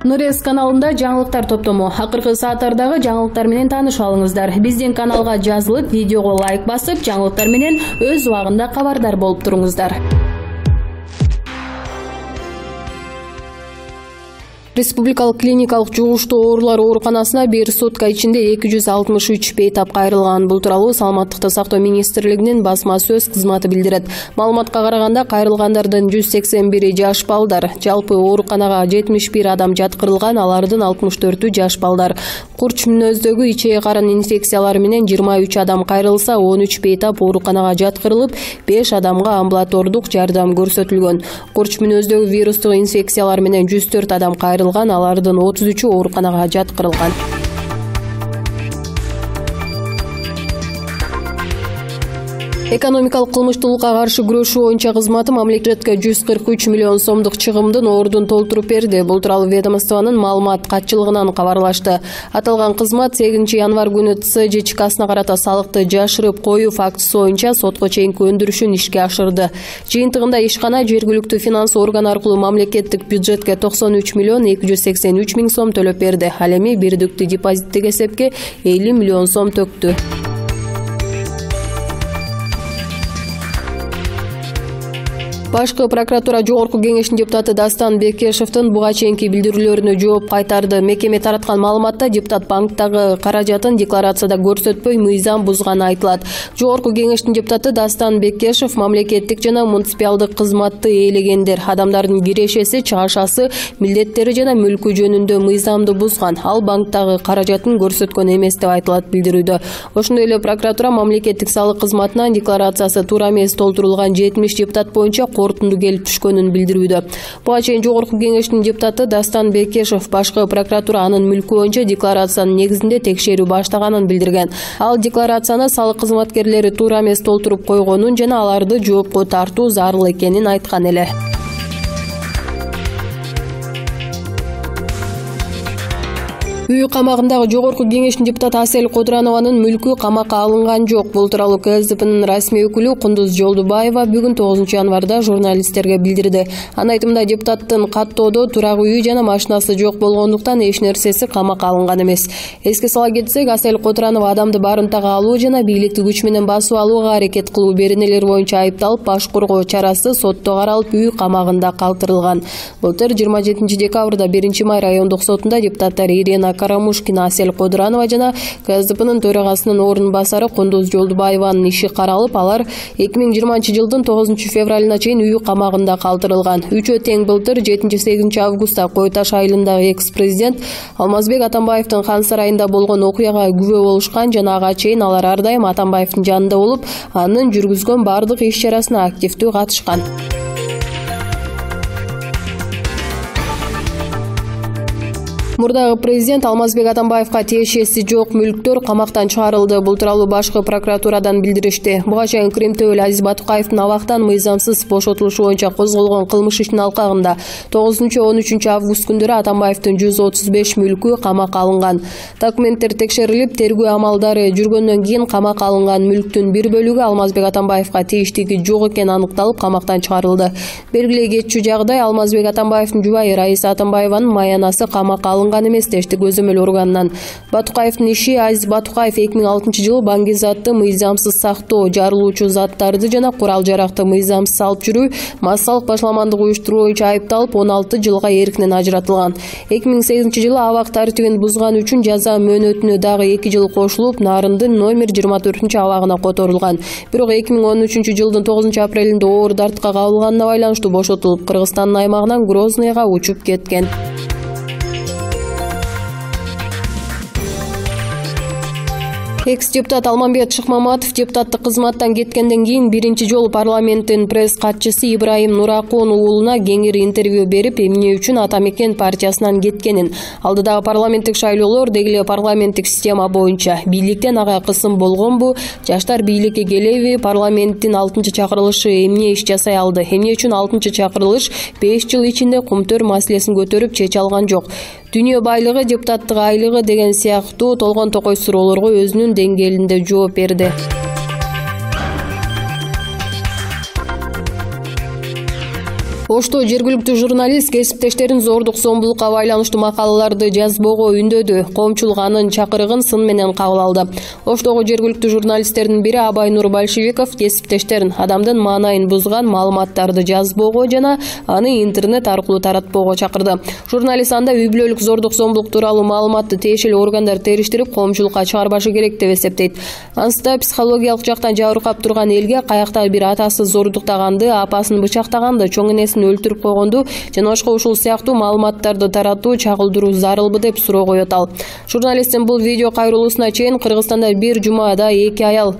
Нурес каналында жаңылыктар топтому. Акыркы сааттардагы жаңылыктар менен таанышып алыңыздар. Биздин каналга жазылып, видеого лайк басып, жаңылыктар менен өз убагында кабардар болуп туруңуздар. Республикалык клиникалык жугуштуу оорулар ооруканасына бир сутка ичинде 263 бейтап кайрылган. Бул тууралуу Саламаттыкты сактоо министрлигинин басма сөз кызматы билдирет. Маалыматка караганда кайрылгандардын 181 жаш балдар. Жалпы ооруканага 71 адам жаткырылган, алардын 64-ü жаш балдар. Курч мүнөздөгү ичеги карын инфекциялары менен 23 адам кайрылса, 13 бейтап ооруканага жаткырылып, 5 адамга амбулатордук жардам көрсөтүлгөн. Курч мүнөздөгү вирустук инфекциялар менен 104 адам кайрылган, алардын 33-ü ооруканага жаткырылган. Экономикалык кылмыштуулукка каршы күрөшүү боюнча кызматы мамлекетке 143 миллион сомдук чыгымдын ордун толтуруп берди. Бул тууралуу ведомствонун маалымат катчылыгынан кабарлашты. Аталган кызмат 8 январь күнү ТС ЖЧКсына карата салыкты жашырып коюу фактысы боюнча сотко чейинки өндүрүшүн ишке ашырды. Жыйынтыгында ишкана жергиликтүү финанс орган аркылуу мамлекеттик бюджетке 93 миллион 283 миң сом төлөп берди. Ал эми бирдиктүү депозиттик эсепке 50 миллион сом төктү. Башкы прокуратура жогорку кеңешинин депутаты Дастан Бекешевдин буга чейинки билдирүүлөрүнө жооп кайтарды. Мекеме тараткан маалыматта депутат банктагы каражатын декларацияда көрсөтпөй мыйзам бузганы айтылат. Жогорку кеңештин депутаты Дастан Бекешев мамлекеттик жана муниципалдык кызматты ээлегендер, адамдардын кирешеси, чыгашасы, милдеттери жана мүлкү жөнүндө мыйзамды бузган. Ал банктагы каражатын көрсөткөн эмес деп айтылат билдирүүдө. Ошондой эле прокуратура мамлекеттик салык кызматынан декларациясы туура эмес толтурулган 70 депутат боюнча корутунду келип түшкөнүн билдирүүдө. Буга чейин жогорку кеңештин депутаты Дастан Бекешев башкы прокуратура анын мүлкү боюнча декларациянын негизинде текшерүү баштаганын билдирген. Ал декларацияны салык кызматкерлери туура эмес толтуруп койгонун жана аларды жоопко тартуу зарыл экенин айткан эле. Үй камагындагы жогорку кеңештин депутаты Асель Кодранованын мүлкү камакка алынган жок. Бул тууралуу КСДПнын расмий өкүлү Кундуз Жолдубаева бүгүн 9 январда журналисттерге билдирди. Анын айтымында депутаттын каттоодо турак үйү жана машинасы жок болгондуктан эч нерсеси камакка алынган эмес. Эске сала кетсек, Асель Кодранова адамды барымтага алуу жана бийликти күч менен басып алууга аракет кылуу беренелери боюнча айыпталып, баш коргоо чарасы сотто каралып, үй камагында калтырылган. Былтыр 27 декабрда 1 май райондук сотунда депутаттар Ирина Карамушкина, Асель Кодранова жана КСДПнын төрагасынын орун басары Кундуз Жолдубаеванын иши каралып, алар 2020 жылдын 9 февралына чейин үй камагында калтырылган. Үчөө тең былтыр 7-8 августта Кой Таш айылындагы экс-президент Алмазбек Атамбаевдин хан сарайында болгон окуяга күбө болушкан жана ага чейин алар ар дайым Атамбаевдин жанында болуп, анын жүргүзгөн бардык иш-чарасына активдүү катышкан. Мурдагы президент Алмазбек Атамбаевга тиешеси жок мүлктөр камактан чыгарылды. Бул тууралуу башкы прокуратурадан билдиришти. Буга чейин Кремтөбөл Азиз Батукаевдин абактан мыйзамсыз бошотулушу боюнча козголгон кылмыш ишинин алкагында 9-13 август күндөрү Атамбаевдин 135 мүлкү камакка алынган. Документтер текшерилип, тергөө амалдары жүргөндөн кийин камакка алынган мүлктүн бир бөлүгү Алмазбек Атамбаевга тийиштиги жок экени аныкталып, камактан чыгарылды. Белгилей кетчү жагдай, Алмазбек Атамбаевдин жубайы Раиса Атамбаеванын маянасы камакка алынган эмес дешти көзөмөл органынан. Батукаевдин иши Азиз Батукаев 2006 жылы баңгизатты мыйзамсыз сактоо, жарылуучу заттарды жана курал-жаракты мыйзамсыз алып жүрүү, массалык башаламандык уюштуруу боюнча айыпталып 16 жылга эркинен ажыратылган. 2008 жылы абак тартибин бузган үчүн жаза мөөнөтүнө дагы 2 жыл кошулуп, Нарындын номер 24 абагына которулган. Бирок 2013 жылдын 9 апрелинде оор дартка кабылганына байланыштуу бошотулуп, Кыргызстандын аймагынан Грозныйга учуп кеткен. Экс-депутат Алмамбет Шыкмаматов депутаттык кызматтан кеткенден кийин биринчи жолу парламенттин пресс катчысы Ибраим Нуракун уулуна кеңири интервью берип, эмне үчүн Атамекен партиясынан кеткенин, алдыдагы парламенттик шайлоолор дегеле парламенттик система боюнча бийликтен ага кысым болгонбу, жаштар бийликке келеби, парламенттин 6-чакырылышы эмне иш жасай алды, эмне үчүн 6-чакырылыш 5 жыл ичинде кумтөр маселесин көтөрүп чече алган жок. Дүйнө байлыгы, депутаттык айлыгы деген сыяктуу толгон токой суроолорго өзүнүн деңгээлинде жооп берди. Ошто жергиликтүү журналист кесиптештерин зордук зомбулукка байланыштуу макалаларды жазбоого үндөдү. Коомчулук анын чакырыгын сын менен кабыл алды. Оштогу жергиликтүү журналисттердин бири Абайнур Большевиков кесиптештерин адамдын маанайын бузган маалыматтарды жазбоого жана аны интернет аркылуу таратпоого чакырды. Журналист анда үй бүлөлүк зордук зомбулук тууралуу маалыматты тиешелүү органдар териштирип коомчулукка чыгарбашы керек деп эсептейт. Анысында психологиялык жактан жабыркап турган элге каяктагы бир атасы зордуктаганды, апасын бычактаганды, чоң энесин өлтүрүп койгонду жана башка ушул сыяктуу маалыматтарды таратуу, чагылдыруу зарылбы деп суроо коет ал. Журналисттин бул видео кайрылуусуна чейин Кыргызстанда бир жумада эки аял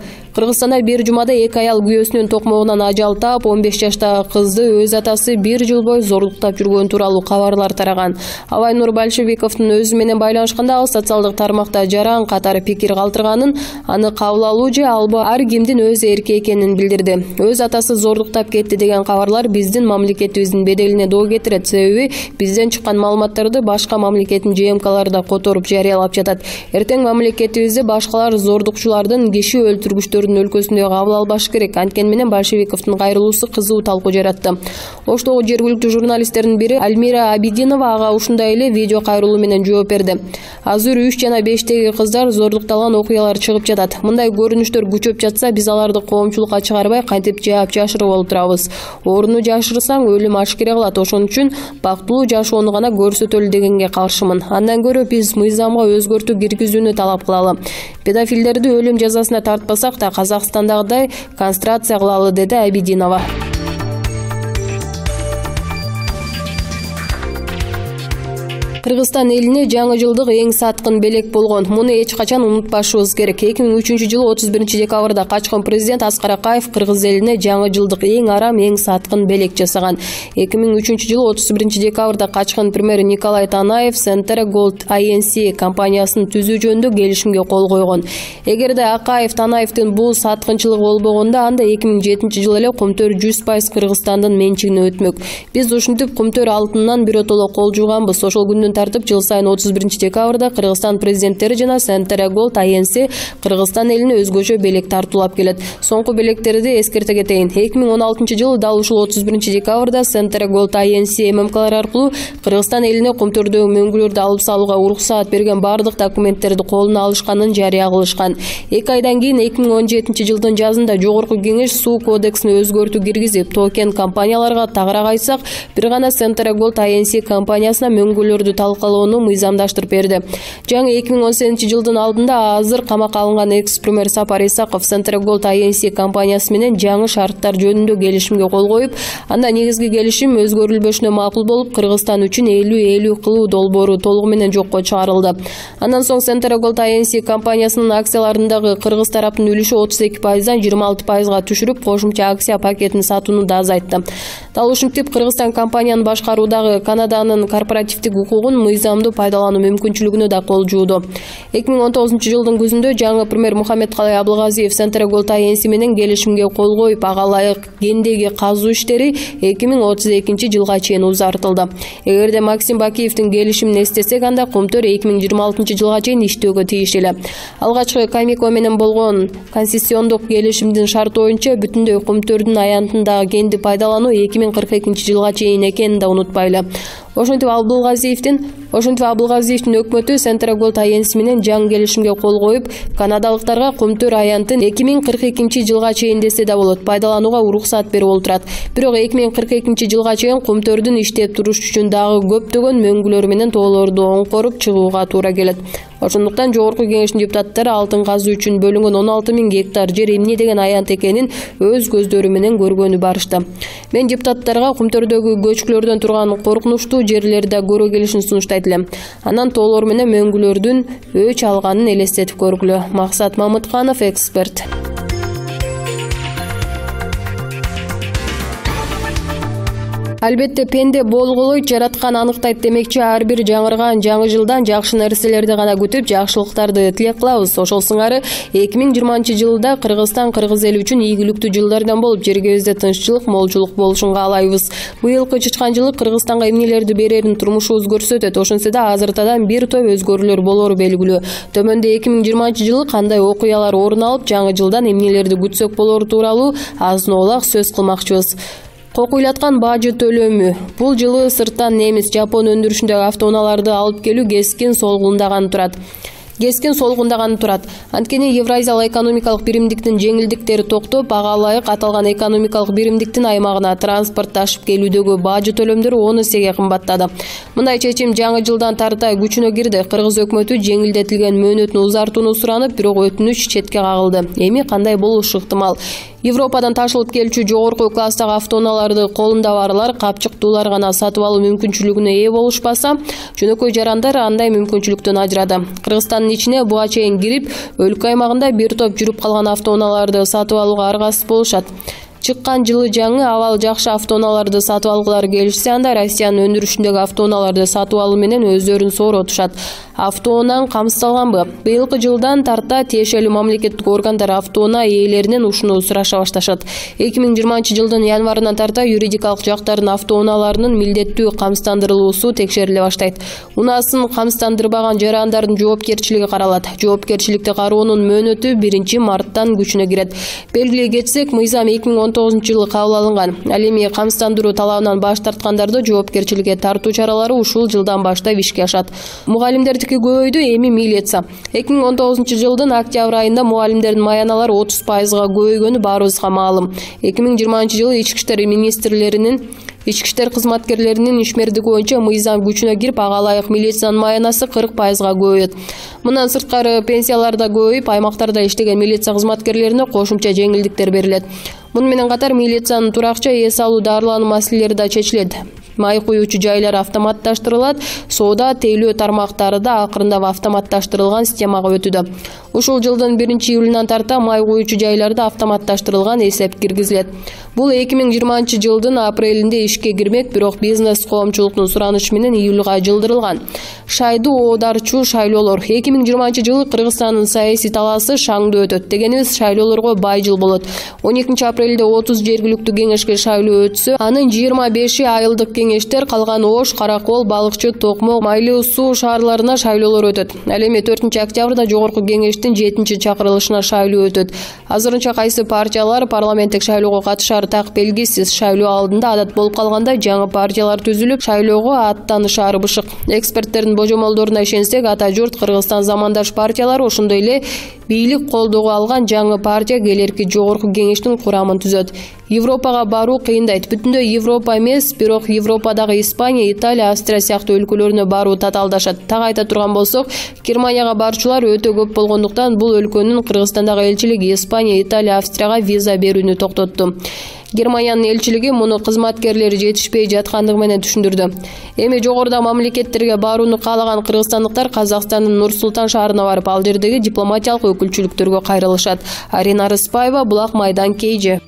күйөөсүнүн токмогунан ажал таап, 15 жаштагы кызды өз атасы 1 жыл бою зордуктап жүргөн тууралуу кабарлар тараган. Абайнур Большевиковдун өзү менен байланышканда ал социалдык тармакта жаран катары пикир калтырганын, аны кабыл алуу же албоо ар кимдин өз эрки экенин билдирди. Өз атасы зордуктап кетти деген кабарлар биздин мамлекетибиздин беделине доо кетирет, себеби бизден чыккан маалыматтарды башка мамлекеттин ЖМКлары да которуп жарыялап жатат. Эртең мамлекетибизде башкалар зордукчулардын, киши өлтүргүчтөрдүн өлкөсүндө кабыл албаш керек. Анткени менен Большевиковдун кайрылуусу кызуу талкуу жаратты. Оштогу жергиликтүү журналисттердин бири Альмира Абидинова ага ушундай эле видео кайрылуу менен жооп берди. Азыр 3 жана 5теги кыздар зордукталган окуялар чыгып жатат. Мындай көрүнүштөр күчөп жатса, биз аларды коомчулукка чыгарбай кантип жаап жашырып олтурабыз. Орунду жашырсаң өлүм ашкере кылат. Ошон үчүн бактылуу жашоону гана көрсөтөлү дегенге каршымын. Андан көрө биз мыйзамга өзгөртүү киргизүүнү талап кылалы. Педофилдерди өлүм жазасына тартпасак да Казакстандагыдай кастрация кылалы, деди Абидинова. Кыргызстан элине жаңы жылдык эң саткын белек болгон. Муну эч качан унутпашыбыз керек. 2003-жылы 31-декабрда качкан президент Аскар Акаев кыргыз элине жаңы жылдык эң арам, эң саткын белек жасаган. 2003-жылы 31-декабрда качкан премьер Николай Танаев Centera Gold INC компаниясын түзүү жөнүндө келишимге кол койгон. Эгерде Акаев Танаевдин бул саткынчылыгы болбогондо, анда 2007-жылы эле Кумтөр 100% Кыргызстандын менчигине өтмөк. Биз ушинтип Кумтөр алтынынан биротоло кол жууганбыз. Ошол күндүн тартып жыл сайын 31-декабрда Кыргызстан президенттери жана Centera Gold INC Кыргызстан элине өзгөчө белек тартуулап келет. Соңку белектерди эскерте кетейин. 2016-жылы дал ушул 31-декабрда Centera Gold INC ММКлар аркылуу Кыргызстан элине Кумтөрдөгү мөңгүлөрдү алып салууга уруксаат берген бардык документтерди колуна алышканын жарыя кылышкан. 2 айдан кийин 2017-жылдын жазында Жогорку Кеңеш суу кодексине өзгөртүү киргизип, токен компанияларга тагыраак айтсак, бир гана Centera Gold INC компаниясына мөңгүлөрдү талкалоону мыйзамдаштырып берди. Жаңы 2018-жылдын алдында азыр камакка алынган экс-премьер Сапар Исаков Centera Gold INC компаниясы менен жаңы шарттар жөнүндө келишимге кол коюп, анда негизги келишим өзгөрүлбөшүнө макул болуп, Кыргызстан үчүн 50-50 кылуу долбоору толугу менен жокко чыгарылды. Андан соң Centera Gold INC компаниясынын акцияларындагы кыргыз тараптын үлүшү 32%дан 26%га түшүрүп, кошумча акция пакетин сатууну да азайтты. Дал ушинтип Кыргызстан компанияны башкаруудагы Канаданын корпоративдик укугун мыйзамдуу пайдалануу мүмкүнчүлүгүнө да кол жууду. 2019-жылдын күзүндө жаңы премьер Мухаммедкалай Абылгазиев Centera Gold INC менен келишимге кол коюп, ага ылайык гендеги казуу иштери 2032-жылга чейин узартылды. Эгерде Максим Бакиевдин келишимин эстесек, анда Кумтөр 2026-жылга чейин иштөөгө тийиштүү. Алгачкы Камико менен болгон концессиондук келишимдин шарты боюнча бүтүндөй Кумтөрдүн аянтындагы кенди пайдалануу 2042-жылга чейин экенин да унутпайлы. Ошентип Абылгазиевдин өкмөтү Centera Gold INC менен жаңы келишимге кол коюп, канадалыктарга Кумтөр аянтын 2042-жылга чейин десе да болот, пайдаланууга уруксаат берип олтурат. Бирок 2042-жылга чейин Кумтөрдүн иштеп туруш үчүн дагы көптөгөн мөңгүлөр менен тоолорду оңкоруп чыгууга туура келет. Ошондуктан Жогорку Кеңештин депутаттары алтын казуу үчүн бөлүнгөн 16.000 гектар жер эмне деген аянт экенин өз көздөрү менен көргөнү барышты. Мен депутаттарга Кумтөрдөгү көчкүлөрдөн турган коркунучтуу жерлерди көрө келишин сунуштайт элем. Анан тоолор менен мөңгүлөрдүн өч алганын элестетип көргүлө. Максат Мамытканов, эксперт. Албетте пенде болгулой жараткан аныктайт демекчи, ар бир жаңырган жаңы жылдан жакшы нерселерди гана күтүп, жакшылыктарды тилек кылабыз. Ошол сыңары 2020-жылда Кыргызстан кыргыз эли үчүн ийгиликтүү жылдардан болуп, жергебизде тынччылык, молчулук болушун каалайбыз. Быйылкы чычкан жылы Кыргызстанга эмнелерди берерин турмушубуз көрсөтөт. Ошентсе да азыртадан бир топ өзгөрүүлөр болору белгилүү. Төмөндө 2020-жылы кандай окуялар орун алып, жаңы жылдан эмнелерди күтсөк болору тууралуу азын-оолак сөз кылмакчыбыз. Кокуйлаткан бажы төлөмү. Бул жылы сырттан немис, жапон өндүрүшүндөгү автоунааларды алып келүү кескин солгундаганы турат. Анткени Евразиялык экономикалык биримдиктин жеңилдиктери токтоп, ага ылайык аталган экономикалык биримдиктин аймагына транспорт ташып келүүдөгү бажы төлөмдөрү 10 эсеге кымбаттады. Мындай чечим жаңы жылдан тарта күчүнө кирди. Кыргыз өкмөтү жеңилдетилген мөөнөтүн узартууну суранып, бирок өтүнүч четке кагылды. Эми кандай болушу ыктымал? Европадан ташылып келчү жогорку класстагы автоунааларды колунда барлар капчыктуулар гана сатып алуу мүмкүнчүлүгүнө ээ болушпаса, жөнөкөй жарандар андай мүмкүнчүлүктөн ажырады. Кыргызстандын ичине буга чейин кирип, өлкө аймагында бир топ жүрүп калган автоунааларды сатып алууга аргасыз болушат. Чыккан жылы жаңы абал жакшы автоунааларды сатып алгылары келишсе, анда Россиянын өндүрүшүндөгү автоунааларды сатып алуу менен өздөрүн сооротушат. Автоунаа камсыздалганбы? Быйылкы жылдан тарта тиешелүү мамлекеттик органдар автоунаа ээлеринен ушуну сураша башташат. 2020 жылдын январынан тарта юридикалык жактардын автоунааларынын милдеттүү камсыздандырылуусу текшериле баштайт. Унаасын камсыздандырбаган жарандардын жоопкерчилиги каралат. Жоопкерчиликти кароонун мөөнөтү 1 марттан күчүнө кирет. Белгилей кетсек, мыйзам 2019 жылы кабыл алынган. Ал эми камсыздандыруу талабынан баш тарткандарды жоопкерчиликке тартуу чаралары ушул жылдан баштап ишке ашат. Мугалимдердики көбөйдү, эми милиция. 2019 жылдын октябрь айында мугалимдердин маяналары 30%га көбөйгөнү баарыбызга маалым. 2020 жылы ички иштер кызматкерлеринин ишмердиги боюнча мыйзам күчүнө кирип, ага ылайык милициянын маянасы 40%га көбөйөт. Мындан сырткары пенсиялар да көбөйүп, аймактарда иштеген милиция кызматкерлерине кошумча жеңилдиктер берилет. Муну менен катар милициянын туракча эс алуу, дарылануу маселелери да чечилет. Май куюучу жайлар автоматташтырылат, соода, тейлөө тармактары да акырындап автоматташтырылган системага өтүүдө. Ушул жылдын 1 июлунан тарта май куюучу жайларда автоматташтырылган эсеп киргизилет. Бул 2020 жылдын апрелинде ишке кирмек, бирок бизнес коомчулуктун суранышы менен июлга жылдырылган. Шайды оодарчу шайлоолор. 2020 жылы Кыргызстандын саясий талаасы шаңдуу өтөт. Дегенибиз, шайлоолорго бай жыл болот. 12 апрелде 30 жергиликтүү кеңешке шайлоо өтсө, анын 25 айылдык кеңештер, калган Ош, Каракол, Балыкчы, Токмок, Майлуу суу шаарларына шайлоолор өтөт. Ал эми 4 октябрда жогорку кеңештин 7 чакырылышына шайлоо өтөт. Азырынча кайсы партиялар парламенттик шайлоого катышары так белгисиз. Шайлоо алдында адат болуп калганда жаңы партиялар түзүлүп, шайлоого аттанышары бышык. Эксперттердин божомолдоруна ишенсек, ата журт Кыргызстан замандаш партиялары, ошондой эле бийлик колдоого алган жаңы партия келерки жогорку кеңештин курамын түзөт. Европага баруу кыйындайт. Бүтүндөй Европа эмес, бирок Европадагы Испания, Италия, Австрия сыяктуу өлкөлөрүнө баруу татаалдашат. Так айта турган болсок, Германияга барчулар өтө көп болгондуктан бул өлкөнүн Кыргызстандагы элчилиги Испания, Италия, Австрияга виза берүүнү токтотту. Германиянын элчилиги муну кызматкерлери жетишпей жаткандыгы менен түшүндүрдү. Эми жогоруда мамлекеттерге барууну каалаган кыргызстандыктар Казакстандын Нур-Султан шаарына барып, ал жердеги дипломатиялык өкүлчүлүктөргө кайрылышат. Арина Рыспаева, Булак майдан, KG.